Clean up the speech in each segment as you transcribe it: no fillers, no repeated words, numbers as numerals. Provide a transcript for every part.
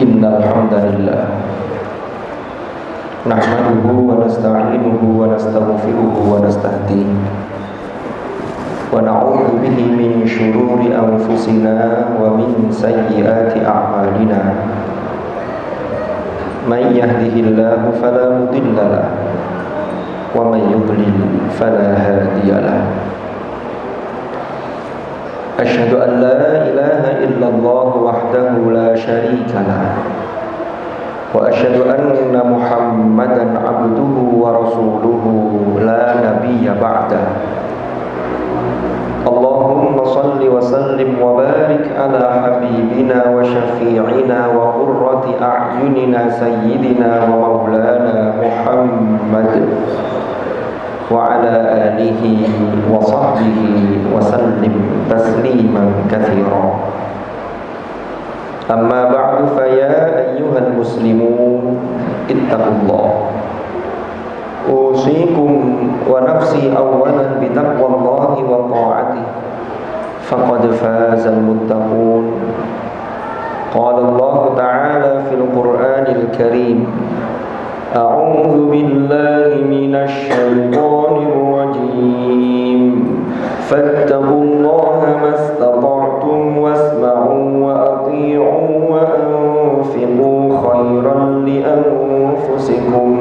Innal hamdalillah nahmaduhu wa nasta'inuhu wa nastaghfiruhu wa nastahdihi wa na'udzu bihi min shururi anfusina wa min sayyiati a'malina. Man yahdihillahu fala mudilla lahu wa man yudlil fala hadiya lahu. Asyhadu an la ilaha illallah wahdahu la syarika lah wa asyhadu anna Muhammadan abduhu wa rasuluhu la nabiyya ba'dah. Allahumma salli wa sallim wa barik ala habibina wa syafi'ina wa qurrati a'yunina sayyidina wa maulana Muhammad wa ala alihi wa sahbihi wa sallim tasliman katsira. Amma ba'du, fa ya ayyuhal muslimun ittaqullah. Usikum wa nafsi awwalan bi taqwallahi wa ta'atihi faqad fazal muttaqun. Qala Allah ta'ala fil Qur'anil Karim, a'udzu billahi minasy syaithanir rajim. Fattaqullaha mastata'tum wasma'u wa athi'u wa anfiqu khairan li anfusikum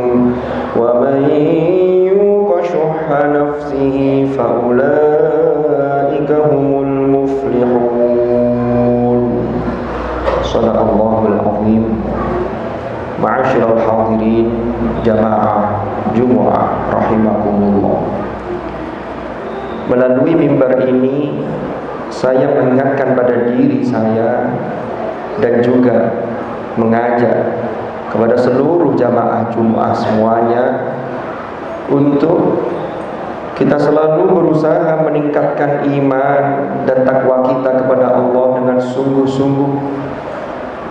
wa man yuqa shuhha nafsihi fa ulaika humul muflihun. Shadaqallahul azim. Ma'asyiral hadirin jamaah Jumu'ah rahimakumullah. Melalui mimbar ini saya mengingatkan pada diri saya dan juga mengajak kepada seluruh jamaah Jumu'ah semuanya untuk kita selalu berusaha meningkatkan iman dan takwa kita kepada Allah dengan sungguh-sungguh.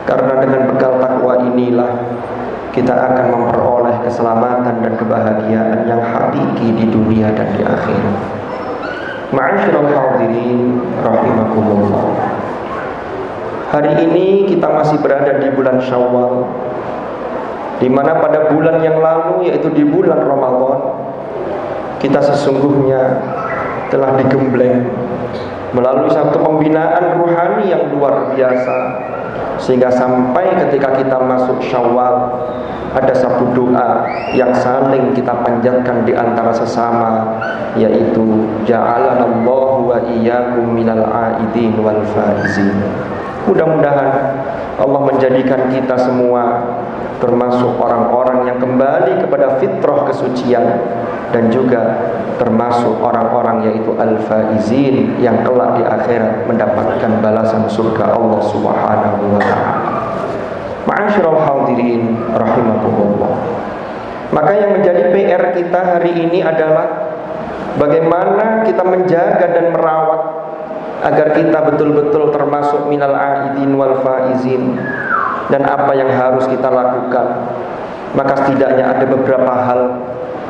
Karena dengan bekal takwa inilah kita akan memperoleh keselamatan dan kebahagiaan yang hakiki di dunia dan di akhirat. Ma'asyiral hadirin rahimakumullah. Hari ini kita masih berada di bulan Syawal, di mana pada bulan yang lalu, yaitu di bulan Ramadan, kita sesungguhnya telah digembleng melalui satu pembinaan ruhani yang luar biasa, sehingga sampai ketika kita masuk Syawal ada satu doa yang saling kita panjatkan di antara sesama, yaitu ja'alanallahu wa iyyakum minal aidin wal faizin. Mudah-mudahan Allah menjadikan kita semua termasuk orang-orang yang kembali kepada fitrah kesucian, dan juga termasuk orang-orang yaitu al-faizin yang kelak di akhirat mendapatkan balasan surga Allah Subhanahu wa ta'ala. Ma'asyiral hadirin rahimakumullah. Maka yang menjadi PR kita hari ini adalah bagaimana kita menjaga dan merawat agar kita betul-betul termasuk minal aidin wal faizin. Dan apa yang harus kita lakukan? Maka setidaknya ada beberapa hal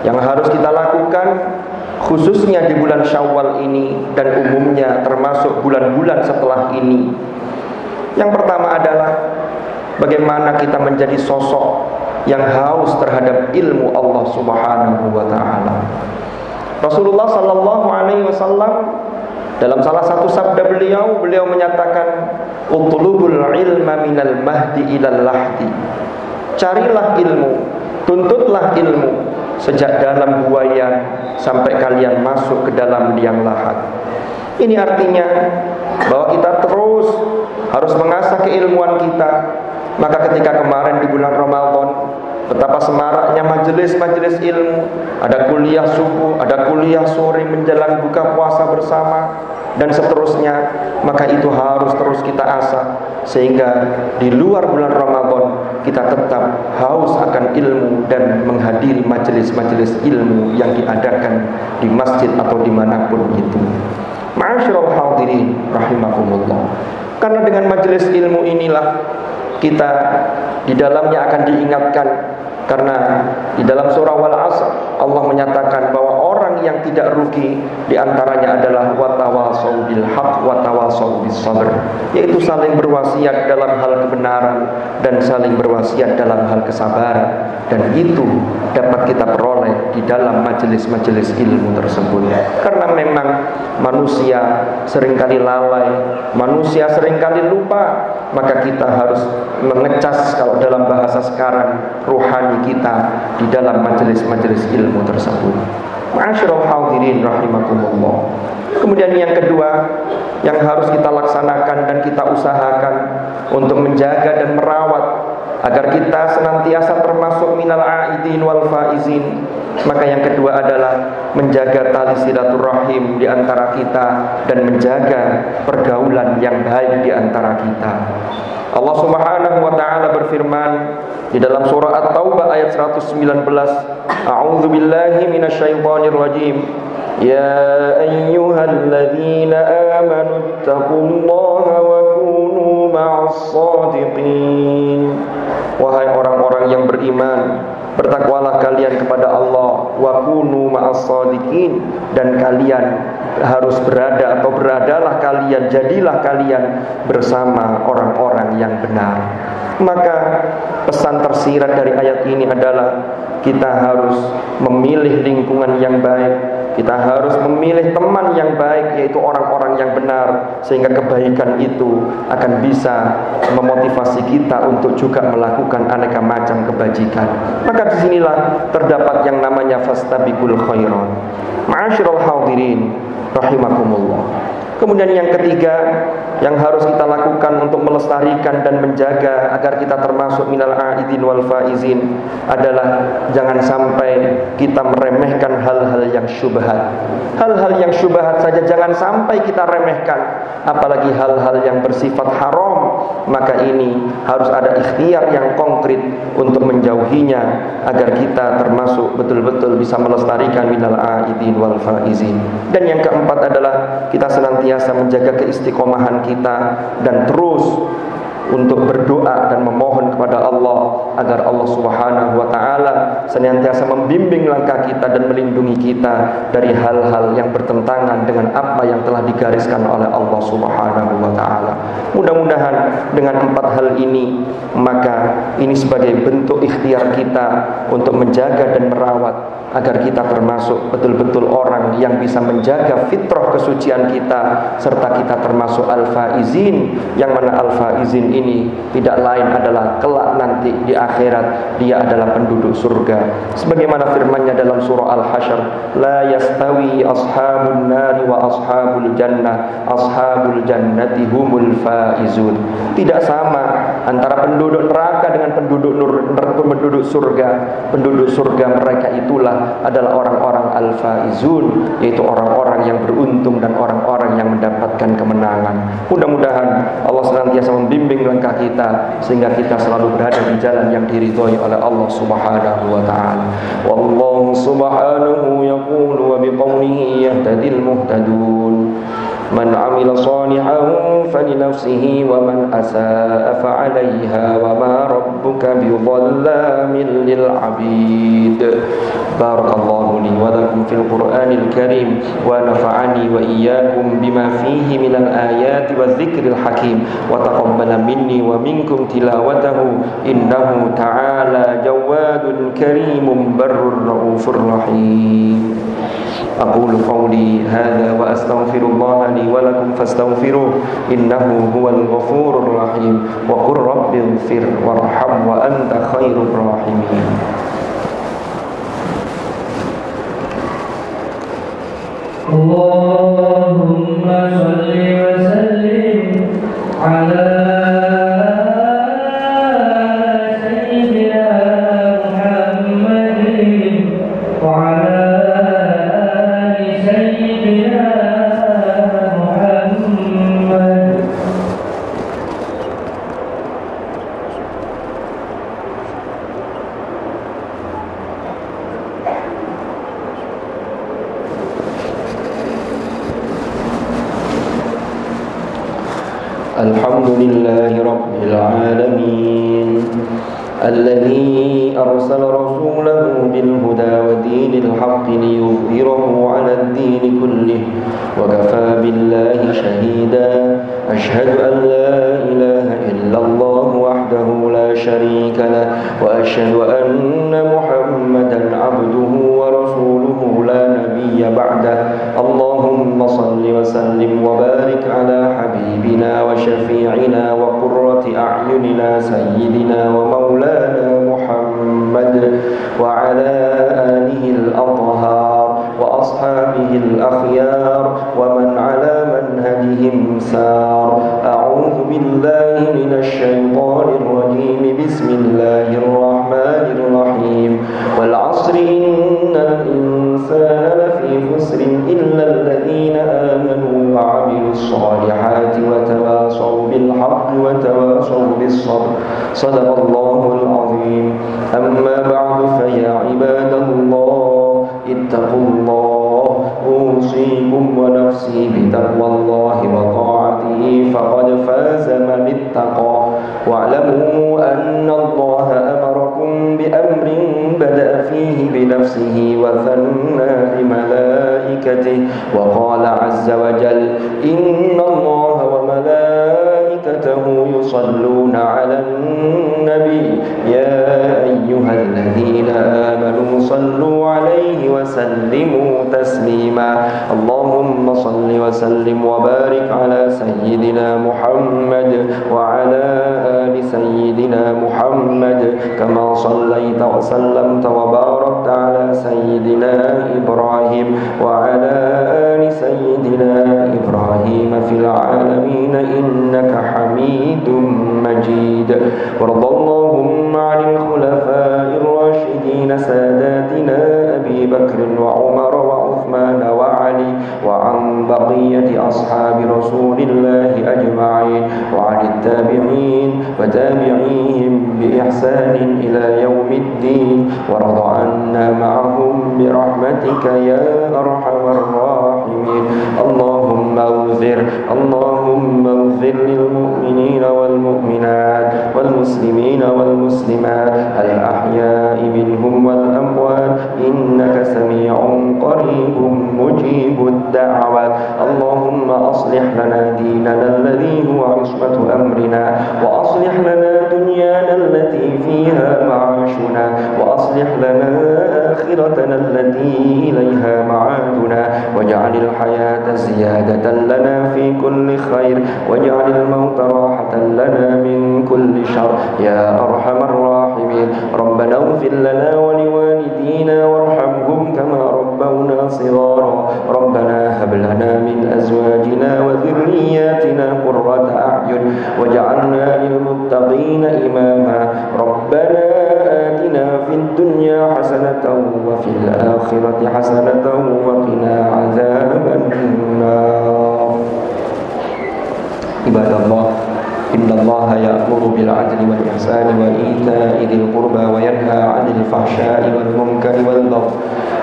yang harus kita lakukan, khususnya di bulan Syawal ini dan umumnya termasuk bulan-bulan setelah ini. Yang pertama adalah bagaimana kita menjadi sosok yang haus terhadap ilmu Allah Subhanahu wa ta'ala. Rasulullah sallallahu alaihi wasallam dalam salah satu sabda beliau menyatakan, utlubul ilma minal mahdi ilal lahdi. Carilah ilmu, tuntutlah ilmu sejak dalam buayan sampai kalian masuk ke dalam liang lahat. Ini artinya bahwa kita terus harus mengasah keilmuan kita. Maka ketika kemarin di bulan Ramadan, betapa semaraknya majelis-majelis ilmu, ada kuliah subuh, ada kuliah sore menjelang buka puasa bersama, dan seterusnya. Maka itu harus terus kita asah, sehingga di luar bulan Ramadan kita tetap haus akan ilmu dan menghadiri majelis-majelis ilmu yang diadakan di masjid atau dimanapun itu. Ma'asyiral hadirin rahimakumullah. Karena dengan majelis ilmu inilah kita di dalamnya akan diingatkan Karena di dalam surah Wal Asr Allah menyatakan bahwa orang yang tidak rugi di antaranya adalah watawasau bil haq watawasau bis sabr, yaitu saling berwasiat dalam hal kebenaran dan saling berwasiat dalam hal kesabaran. Dan itu dapat kita peroleh di dalam majelis-majelis ilmu tersebut. Karena memang manusia seringkali lalai, manusia seringkali lupa, maka kita harus mengecas, kalau dalam bahasa sekarang, ruhani kita di dalam majelis-majelis ilmu tersebut. Ma'asyiral hadirin rahimakumullah. Kemudian yang kedua yang harus kita laksanakan dan kita usahakan untuk menjaga dan merawat agar kita senantiasa termasuk minal aidin wal faizin, maka yang kedua adalah menjaga tali silaturahim di antara kita dan menjaga pergaulan yang baik di antara kita. Allah Subhanahu wa taala berfirman di dalam surah At-Taubah ayat 119, A'udzu billahi minasyaitonir rajim. Ya ayyuhalladzina amanu taqullaha wa kunu ma'as shadiqin. Wahai orang-orang yang beriman, bertakwalah kalian kepada Allah, wa kunu ma'as shadiqin, dan kalian harus berada atau beradalah kalian, jadilah kalian bersama orang-orang yang benar. Maka pesan tersirat dari ayat ini adalah kita harus memilih lingkungan yang baik, kita harus memilih teman yang baik, yaitu orang-orang yang benar, sehingga kebaikan itu akan bisa memotivasi kita untuk juga melakukan aneka macam kebajikan. Maka disinilah terdapat yang namanya fastabiqul khairat. Ma'asyiral hadirin rahimakumullah. Kemudian yang ketiga yang harus kita lakukan untuk melestarikan dan menjaga agar kita termasuk minal aidin wal faizin adalah jangan sampai kita meremehkan hal-hal yang syubhat. Hal-hal yang syubhat saja jangan sampai kita remehkan, apalagi hal-hal yang bersifat haram. Maka ini harus ada ikhtiar yang konkret untuk menjauhinya agar kita termasuk betul-betul bisa melestarikan minal aidin wal faizin. Dan yang keempat adalah kita senantiasa menjaga keistiqomahan kita dan terus untuk berdoa dan memohon kepada Allah agar Allah Subhanahu wa taala senantiasa membimbing langkah kita dan melindungi kita dari hal-hal yang bertentangan dengan apa yang telah digariskan oleh Allah Subhanahu wa taala. Mudah-mudahan dengan empat hal ini, maka ini sebagai bentuk ikhtiar kita untuk menjaga dan merawat agar kita termasuk betul-betul orang yang bisa menjaga fitrah kesucian kita, serta kita termasuk al-faizin, yang mana al-faizin ini tidak lain adalah kelak nanti di akhirat dia adalah penduduk surga. Sebagaimana firman-Nya dalam surah Al-Hasyr, la yastawi ashabun nari wa ashabul jannah, ashabul jannati humul faizun. Tidak sama antara penduduk neraka dengan penduduk surga. Penduduk surga mereka itulah adalah orang-orang al-faizun, yaitu orang-orang yang beruntung dan orang-orang yang mendapatkan kemenangan. Mudah-mudahan Allah senantiasa membimbing langkah kita sehingga kita selalu berada di jalan yang diridhoi oleh Allah Subhanahu wa taala. Wallahu subhanahu yaqulu wa biqawlihi yahtadil muhtadun. Man amila salihan falinafsihi wa man asaa fa'alaiha wa ma rabbuka bidhallamin lil 'abid. Barakallahu li wa lakum fil Qur'anil Karim wa nafa'ani wa iyyakum bima fihi minal ayati wadh-dhikril hakim wa taqabbala minni wa minkum tilawatahu innahu ta'ala jawadun karimun barrur raufur rahim. Aqulu qawli hadza wa astaghfirullah li wa lakum fastaghfiruh innahu huwal ghafurur rahim wa qur rabbighfir warham wa anta khairur rahimin. Allahumma shalli wa sallim ala Alhamdulillahi Rabbil Alamin الذي أرسل رسوله بالهدى ودين الحق ليظهره على الدين كله وكفى بالله شهيدا أشهد أن لا إله إلا الله وحده لا شريك له وأشهد أن محمدا عبده ورسوله لا نبي بعده اللهم صل وسلم وبارك على حبيبنا وشفيعنا وقرة أعيننا سيدنا ومولانا محمد وعلى آله الأطهار وأصحابه الأخيار ومن على منهجهم سار أعوذ بالله من الشيطان الرجيم بسم الله الرحمن الرحيم والعصر إن الإنسان لفي خسر إلا الذين آمنوا وعملوا الصالحات وتواصوا بالحق وتواصوا بالصبر صدق الله العظيم أما بعد فيا عباد الله اتقوا الله أوصيكم ونفسي بتقوى الله وطاعته فقد فاز من اتقى واعلموا أن الله أمركم بأمر بدأ فيه بنفسه وثنى بملائكته وقال عز وجل إن الله وملائكته يصلون على النبي يا أيها الذين آمنوا صلوا عليه وسلموا تسليما اللهم صل وسلم وبارك على سيدنا محمد وعلى آل سيدنا محمد كما صليت وسلمت وباركت على سيدنا إبراهيم وعلى آل سيدنا إبراهيم في العالمين إنك حميد مجيد وارض اللهم عن الخلفاء الراشدين ساداتنا أبي بكر وعمر وعثمان وعلي وعن بقية أصحاب رسول الله أجمعين وعن التابعين وتابعيهم بإحسان إلى يوم الدين وارض عنا معهم برحمتك يا أرحم الراحمين اللهم اغفر للمؤمنين والمؤمنات والمسلمين والمسلمات الأحياء منهم والأموات إنك سميع قريب مجيب الدعوات اللهم أصلح لنا ديننا الذي هو عصمة أمرنا وأصلح لنا دنيانا التي فيها معاشنا وأصلح لنا آخرتنا التي إليها معادنا واجعل الحياة زيادة لنا في كل خير واجعل الموت راحة لنا من كل شر يا أرحم الراحمين ربنا اغفر لنا ولوالدينا وارحمهم كما ربونا صغارا ربنا هب لنا من أزواجنا وذرياتنا قرة أعين واجعلنا للمتقين إماما ربنا آتنا في الدنيا حسنة وفي الآخرة حسنة وقنا عذاب النار عباد الله إن الله يأمر بالعدل والإحسان وإيتاء ذي القربى وينهى عن الفحشاء والمنكر والبغي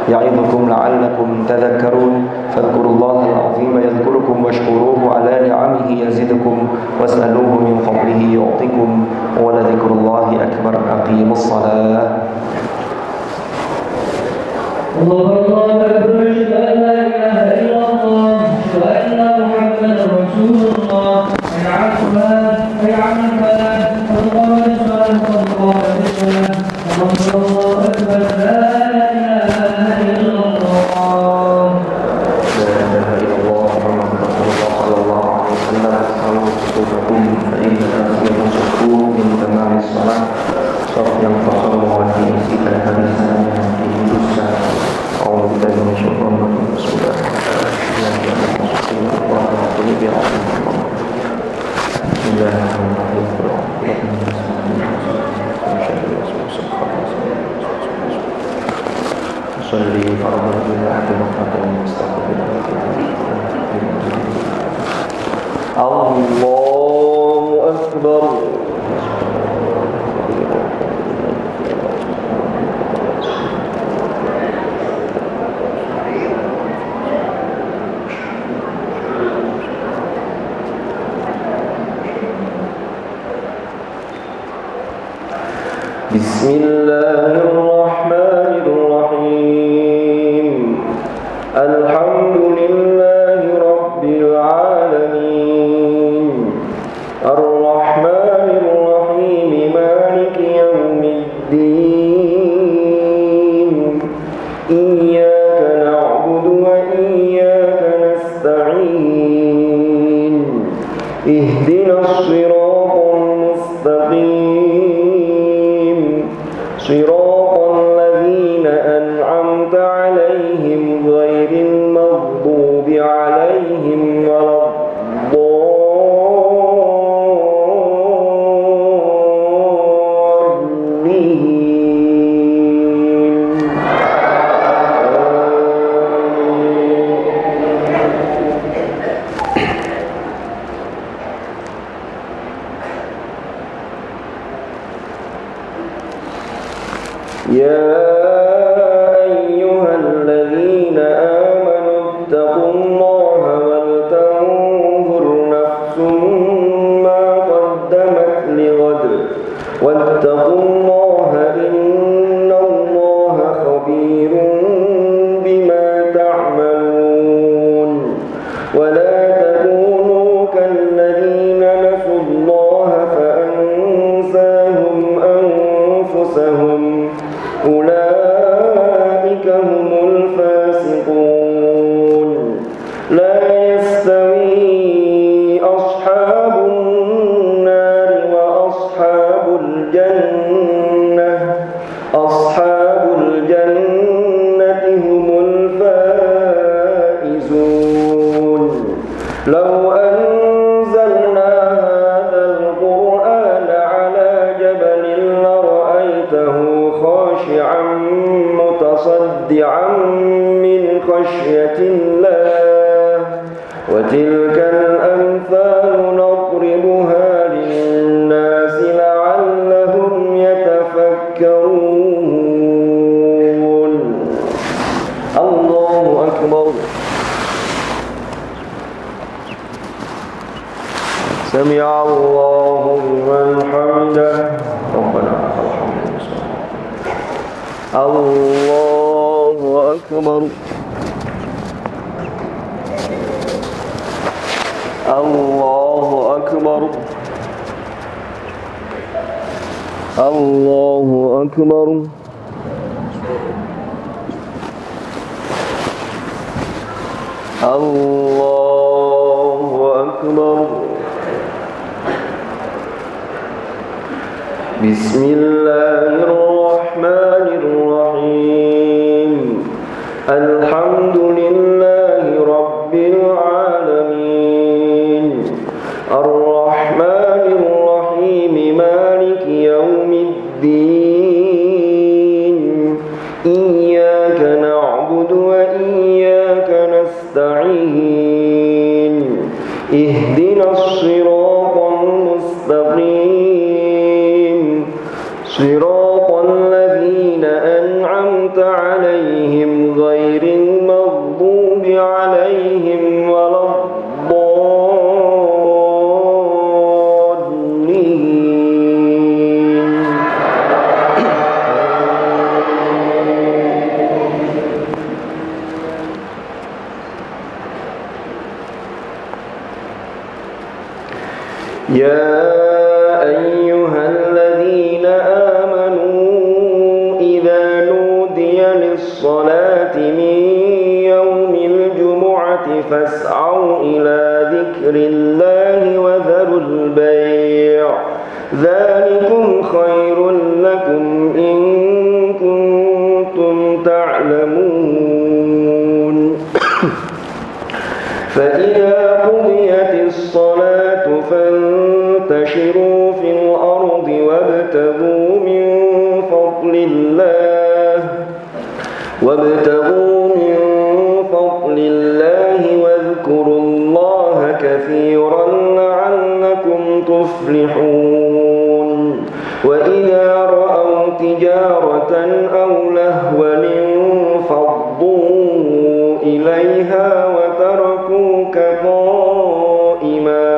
يعظكم لعلكم تذكرون فاذكروا الله العظيم يذكركم واشكروه على نعمه يزدكم واسألوه من فضله يعطكم ولذكر الله أكبر أقيموا الصلاة الله أكبر أشهد أن لا إله إلا الله أشهد أن محمدا رسول الله حي على الصلاة حي على الفلاح قد قامت الصلاة قد قامت الصلاة الله أكبر لا إله إلا الله لا إله إلا الله محمد رسول الله صلى الله عليه وسلم صلوا صفوفكم فإن تأخير الصفوف من تمام الصلاة صف ينفصل وفي إذا كان فيه دسا أعوذ بالله من الشيطان الرجيم بسم الله بسم الله الرحمن الرحيم صلي فرضا إلى أحد مقاطع المستقبل الله أكبر Bismillahirrahmanirrahim. Alhamdulillahi rabbil alamin. Ar-Rahmanir-Rahim, Maliki yaumiddin. Iyyaka na'budu wa iyyaka nasta'in. Ihdinas siratal mustaqim. Siratal ladzina an'amta 'alaihim ghairil maghdubi 'alaihim يا أيها الذين آمنوا اتقوا الله ولتنظر نفس ما قدمت لغد واتقوا الله إن الله خبير بما تعملون ولا تكونوا كالذين نسوا الله فأنساهم أنفسهم أولئك هم الفاسقون لا يستوي أصحاب النار وأصحاب الجنة أصحاب الجنة هم الفائزون لو أنزلنا هذا القرآن على جبل لرأيته خاشعا متصدعا من خشية الله وتلك الأمثال نضربها للناس لعلهم يتفكرون. الله أكبر. سمع الله لمن حمده. ربنا لك الحمد. الله أكبر. الله أكبر. الله أكبر. الله أكبر. بسم الله الرحمن الرحيم. الحمد لله رب العالمين. الرحمن الرحيم مالك يوم الدين. إياك نعبد وإياك نستعين. اهدنا الصراط المستقيم صراط الذين أنعمت عليهم غير المغضوب عليهم ولا الضالين. يا أيها الذين آمنوا إذا نودي للصلاة من يوم الجمعة فاسعوا إلى ذكر الله وذروا البيع ذلكم خير لكم إن كنتم تعلمون. فإذا قضيت الصلاة فانتشروا في الأرض وابتغوا من فضل الله واذكروا الله كثيرا لعلكم تفلحون. وإذا رأوا تجارة أو لهوا انفضوا إليها وتركوك قائما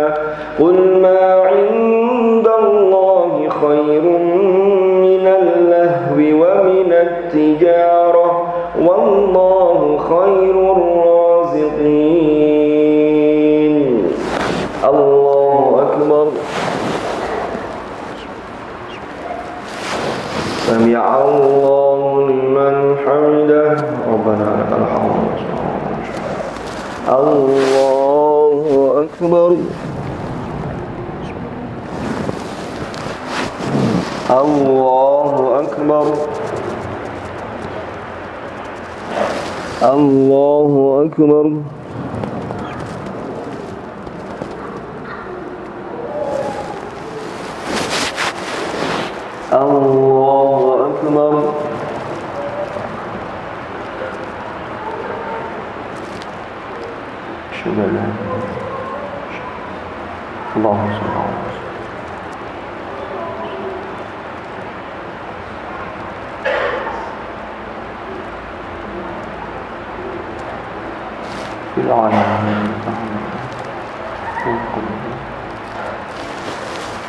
قل ما عند الله خير من التجارة والله خير الرازقين الله أكبر سمع الله لمن حمده ربنا لك الحمد الله أكبر الله أكبر الله أكبر الله أكبر أشهد أن لا إله إلا الله اللهم صل على محمد في العالمين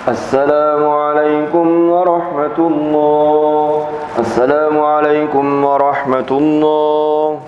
السلام عليكم ورحمة الله السلام عليكم ورحمة الله